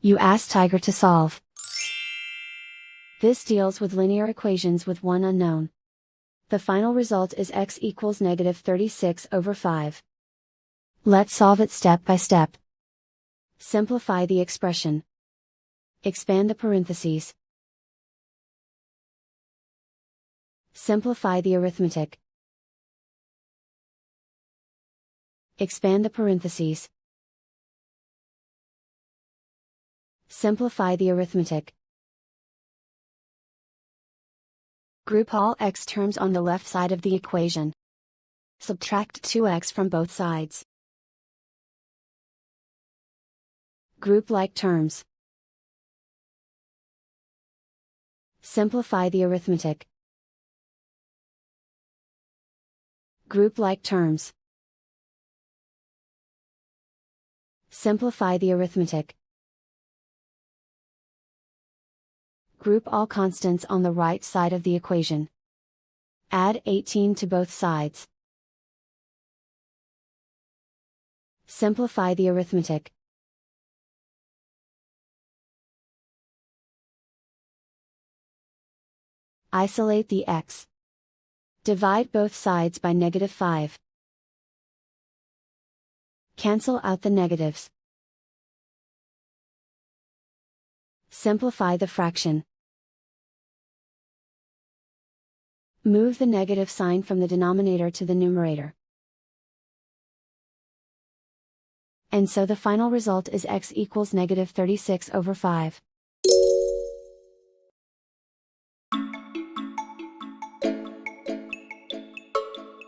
You ask Tiger to solve. This deals with linear equations with one unknown. The final result is x equals -36/5. Let's solve it step by step. Simplify the expression. Expand the parentheses. Simplify the arithmetic. Expand the parentheses. Simplify the arithmetic. Group all x terms on the left side of the equation. Subtract 2x from both sides. Group like terms. Simplify the arithmetic. Group like terms. Simplify the arithmetic. Group all constants on the right side of the equation. Add 18 to both sides. Simplify the arithmetic. Isolate the x. Divide both sides by -5. Cancel out the negatives. Simplify the fraction. Move the negative sign from the denominator to the numerator. And so the final result is x equals -36/5.